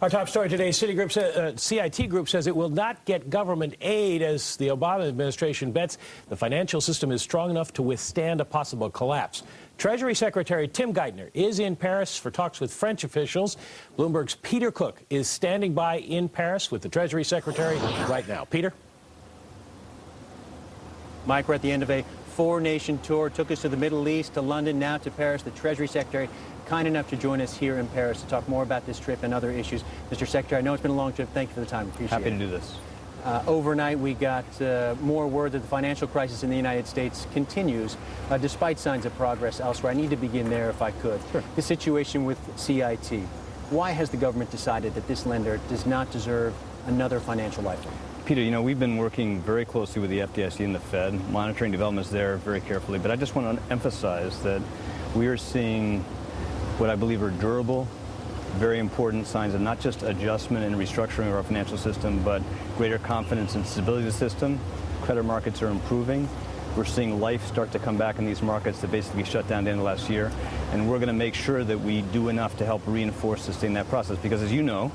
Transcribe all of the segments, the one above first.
Our top story today, C.I.T. Group says it will not get government aid as the Obama administration bets the financial system is strong enough to withstand a possible collapse. Treasury Secretary Tim Geithner is in Paris for talks with French officials. Bloomberg's Peter Cook is standing by in Paris with the Treasury Secretary right now. Peter? Mike, we're at the end of a four-nation tour. Took us to the Middle East, to London, now to Paris. The Treasury Secretary kind enough to join us here in Paris to talk more about this trip and other issues. Mr. Secretary, I know it's been a long trip. Thank you for the time. Appreciate it. Happy to do this. Overnight, we got more word that the financial crisis in the United States continues, despite signs of progress elsewhere. I need to begin there if I could. Sure. The situation with C.I.T. Why has the government decided that this lender does not deserve another financial lifeline? Peter, you know, we've been working very closely with the FDIC and the Fed, monitoring developments there very carefully. But I just want to emphasize that we are seeing what I believe are durable, very important signs of not just adjustment and restructuring of our financial system, but greater confidence and stability of the system. Credit markets are improving. We're seeing life start to come back in these markets that basically shut down at the end of last year. And we're going to make sure that we do enough to help reinforce, sustain that process. Because as you know,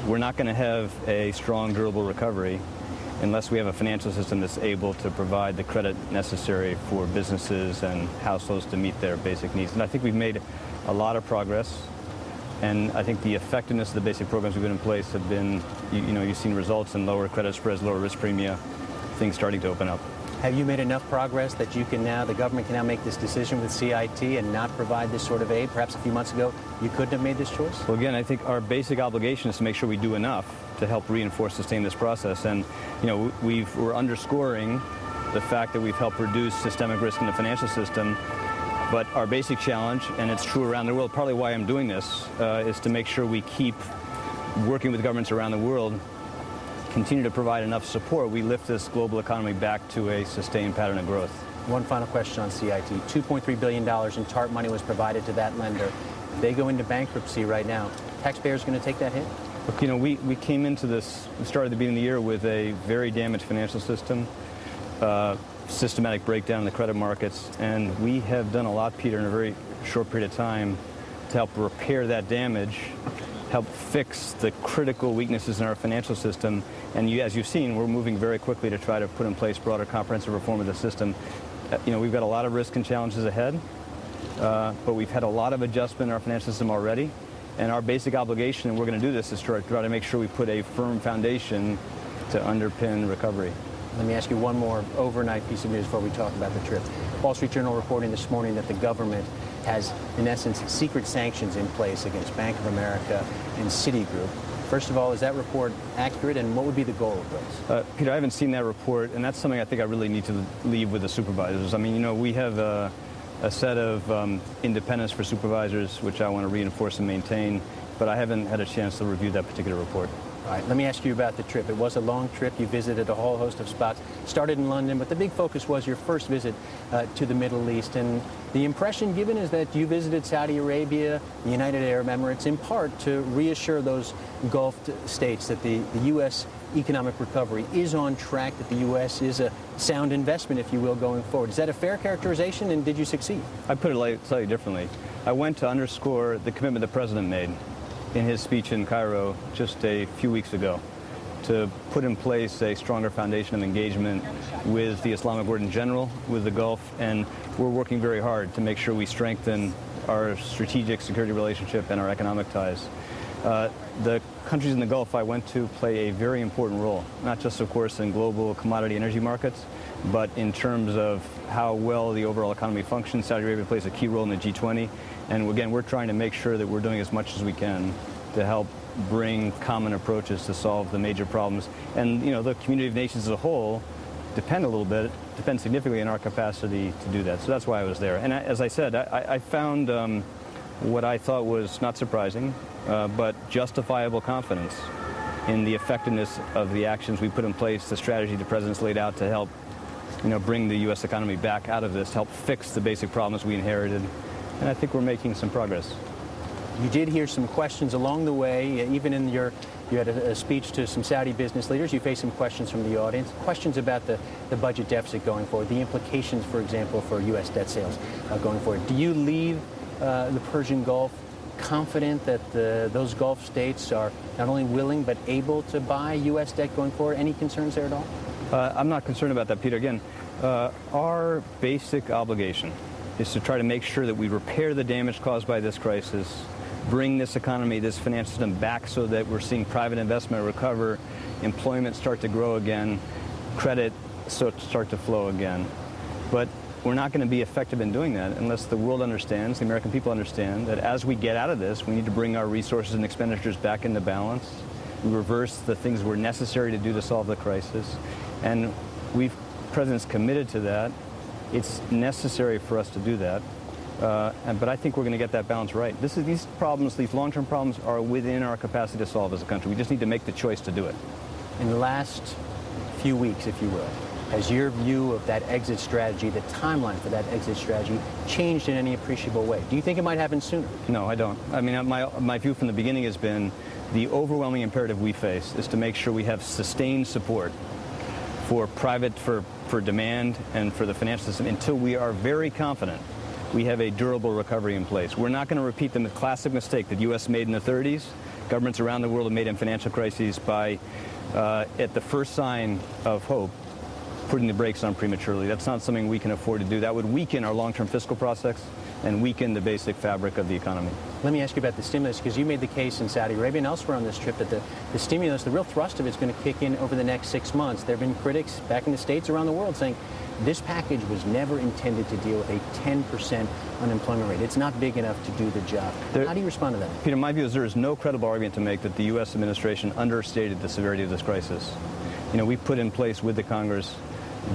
we're not going to have a strong, durable recovery unless we have a financial system that's able to provide the credit necessary for businesses and households to meet their basic needs. And I think we've made a lot of progress, and I think the effectiveness of the basic programs we've put in place have been, you've seen results in lower credit spreads, lower risk premia, things starting to open up. Have you made enough progress that you can now, the government can now make this decision with C.I.T. and not provide this sort of aid? Perhaps a few months ago, you couldn't have made this choice? Well, again, I think our basic obligation is to make sure we do enough to help reinforce, sustain this process. And, we're underscoring the fact that we've helped reduce systemic risk in the financial system. But our basic challenge, and it's true around the world, partly why I'm doing this, is to make sure we keep working with governments around the world, continue to provide enough support, we lift this global economy back to a sustained pattern of growth. One final question on C.I.T. $2.3 billion in TARP money was provided to that lender. They go into bankruptcy right now. Taxpayers going to take that hit? Look, we came into this, we started at the beginning of the year with a very damaged financial system, systematic breakdown in the credit markets, and we have done a lot, Peter, in a very short period of time to help repair that damage, help fix the critical weaknesses in our financial system. And as you've seen, we're moving very quickly to try to put in place broader comprehensive reform of the system. We've got a lot of risk and challenges ahead, but we've had a lot of adjustment in our financial system already. And our basic obligation, and we're going to do this, is to try to make sure we put a firm foundation to underpin recovery. Let me ask you one more overnight piece of news before we talk about the trip. Wall Street Journal reporting this morning that the government has, in essence, secret sanctions in place against Bank of America and Citigroup. First of all, is that report accurate, and what would be the goal of those? Peter, I haven't seen that report, and that's something I think I really need to leave with the supervisors. I mean, we have a set of independence for supervisors, which I want to reinforce and maintain, but I haven't had a chance to review that particular report. All right, let me ask you about the trip. It was a long trip. You visited a whole host of spots. Started in London, but the big focus was your first visit to the Middle East. And the impression given is that you visited Saudi Arabia, the United Arab Emirates, in part to reassure those Gulf states that the U.S. economic recovery is on track, that the U.S. is a sound investment, if you will, going forward. Is that a fair characterization, and did you succeed? I put it slightly differently. I went to underscore the commitment the president made in his speech in Cairo just a few weeks ago to put in place a stronger foundation of engagement with the Islamic world in general, with the Gulf, and we're working very hard to make sure we strengthen our strategic security relationship and our economic ties. The countries in the Gulf I went to play a very important role, not just, of course, in global commodity energy markets, but in terms of how well the overall economy functions. Saudi Arabia plays a key role in the G20. And again, we're trying to make sure that we're doing as much as we can to help bring common approaches to solve the major problems. And, the community of nations as a whole depend significantly on our capacity to do that. So that's why I was there. And as I said, I found what I thought was not surprising, but justifiable confidence in the effectiveness of the actions we put in place, the strategy the president's laid out to help, bring the U.S. economy back out of this, help fix the basic problems we inherited. And I think we're making some progress. You did hear some questions along the way, even in you had a speech to some Saudi business leaders. You faced some questions from the audience, questions about the budget deficit going forward, the implications, for example, for U.S. debt sales going forward. Do you leave the Persian Gulf confident that those Gulf states are not only willing but able to buy U.S. debt going forward? Any concerns there at all? I'm not concerned about that, Peter. Again, our basic obligation is to try to make sure that we repair the damage caused by this crisis, bring this economy, this financial system back so that we're seeing private investment recover, employment start to grow again, credit start to flow again. But we're not going to be effective in doing that unless the world understands, the American people understand, that as we get out of this, we need to bring our resources and expenditures back into balance. We reverse the things that were necessary to do to solve the crisis. And the President's committed to that. It's necessary for us to do that. But I think we're going to get that balance right. These problems, these long-term problems, are within our capacity to solve as a country. We just need to make the choice to do it. In the last few weeks, if you will, has your view of that exit strategy, the timeline for that exit strategy, changed in any appreciable way? Do you think it might happen sooner? No, I don't. I mean, my view from the beginning has been the overwhelming imperative we face is to make sure we have sustained support for for demand and for the financial system until we are very confident we have a durable recovery in place. We're not going to repeat the classic mistake that the U.S. made in the 30s. Governments around the world have made in financial crises by, at the first sign of hope, putting the brakes on prematurely. That's not something we can afford to do. That would weaken our long-term fiscal prospects and weaken the basic fabric of the economy. Let me ask you about the stimulus, because you made the case in Saudi Arabia and elsewhere on this trip that the stimulus, the real thrust of it is going to kick in over the next 6 months. There have been critics back in the States around the world saying this package was never intended to deal with a 10% unemployment rate. It's not big enough to do the job. How do you respond to that? Peter, my view is there is no credible argument to make that the U.S. administration understated the severity of this crisis. You know, we put in place with the Congress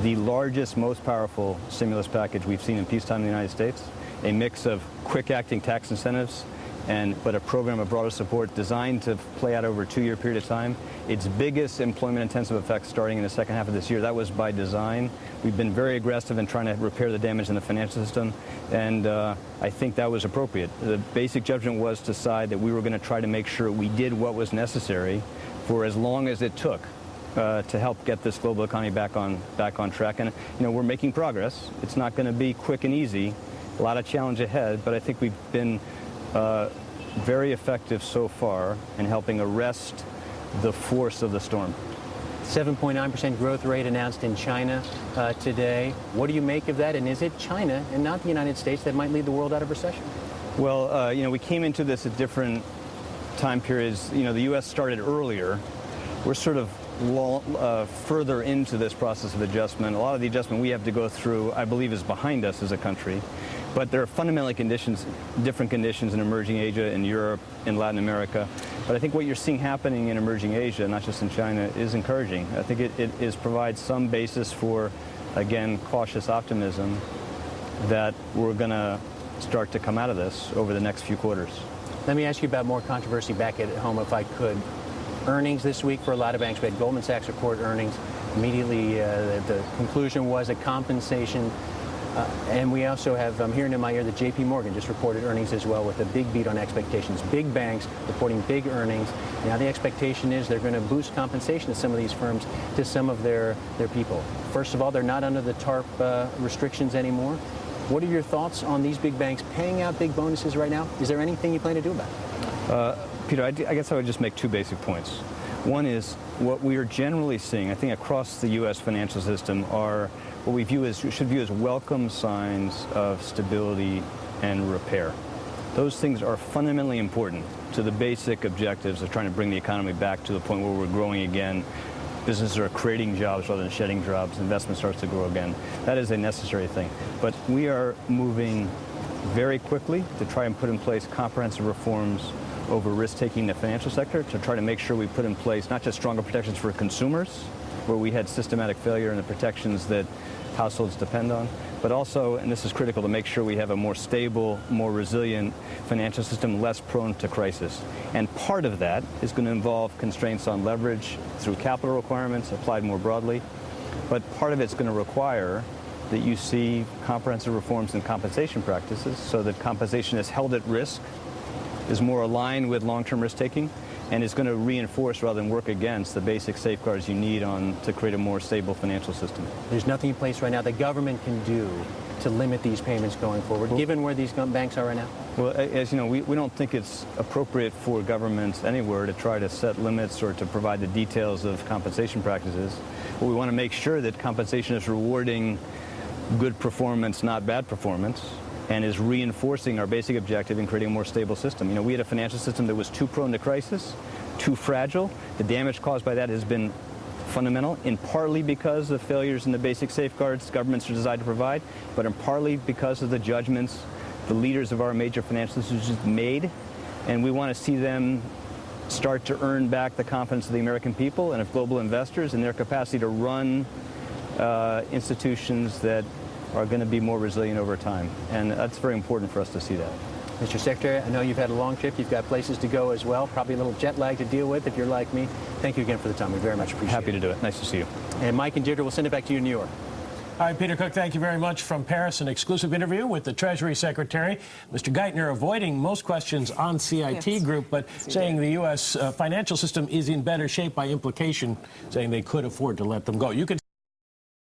the largest, most powerful stimulus package we've seen in peacetime in the United States, a mix of quick-acting tax incentives but a program of broader support designed to play out over a 2-year period of time. Its biggest employment-intensive effect starting in the second half of this year. That was by design. We've been very aggressive in trying to repair the damage in the financial system, and I think that was appropriate. The basic judgment was to decide that we were going to try to make sure we did what was necessary for as long as it took to help get this global economy back on track. And you know, we're making progress. It's not going to be quick and easy. A lot of challenge ahead, but I think we've been very effective so far in helping arrest the force of the storm. 7.9% growth rate announced in China today. What do you make of that? And is it China and not the United States that might lead the world out of recession? Well, you know, we came into this at different time periods. You know, the U.S. started earlier. We're sort of further into this process of adjustment. A lot of the adjustment we have to go through, I believe, is behind us as a country. But there are fundamentally different conditions in emerging Asia, in Europe, in Latin America. But I think what you're seeing happening in emerging Asia, not just in China, is encouraging. I think it provides some basis for, again, cautious optimism that we're going to start to come out of this over the next few quarters. Let me ask you about more controversy back at home, if I could. Earnings this week for a lot of banks. We had Goldman Sachs report earnings. Immediately, the conclusion was a compensation. And we also have, I'm hearing in my ear that J.P. Morgan just reported earnings as well with a big beat on expectations. Big banks reporting big earnings. Now the expectation is they're going to boost compensation to some of these firms, to some of their people. First of all, they're not under the TARP restrictions anymore. What are your thoughts on these big banks paying out big bonuses right now? Is there anything you plan to do about it? Peter, I guess I would just make two basic points. One is what we are generally seeing, I think, across the U.S. financial system are what we should view as welcome signs of stability and repair. Those things are fundamentally important to the basic objectives of trying to bring the economy back to the point where we're growing again. Businesses are creating jobs rather than shedding jobs. Investment starts to grow again. That is a necessary thing. But we are moving very quickly to try and put in place comprehensive reforms over risk-taking in the financial sector to try to make sure we put in place not just stronger protections for consumers, where we had systematic failure in the protections that households depend on, but also, and this is critical, to make sure we have a more stable, more resilient financial system, less prone to crisis. And part of that is going to involve constraints on leverage through capital requirements applied more broadly, but part of it's going to require that you see comprehensive reforms in compensation practices so that compensation is held at risk, is more aligned with long-term risk-taking, and is going to reinforce rather than work against the basic safeguards you need to create a more stable financial system. There's nothing in place right now the government can do to limit these payments going forward, given where these banks are right now? Well, as you know, we don't think it's appropriate for governments anywhere to try to set limits or to provide the details of compensation practices. But we want to make sure that compensation is rewarding good performance, not bad performance, and is reinforcing our basic objective in creating a more stable system. You know, we had a financial system that was too prone to crisis, too fragile. The damage caused by that has been fundamental, in partly because of failures in the basic safeguards governments are designed to provide, but in partly because of the judgments the leaders of our major financial institutions made. And we want to see them start to earn back the confidence of the American people and of global investors in their capacity to run institutions that are going to be more resilient over time. And that's very important for us to see that. Mr. Secretary, I know you've had a long trip. You've got places to go as well, probably a little jet lag to deal with if you're like me. Thank you again for the time. We very much appreciate it. Happy to do it. Nice to see you. And Mike and Geithner, we'll send it back to you in New York. All right, Peter Cook, thank you very much from Paris. An exclusive interview with the Treasury Secretary, Mr. Geithner, avoiding most questions on C.I.T. Group, but saying the U.S. financial system is in better shape by implication, saying they could afford to let them go. You can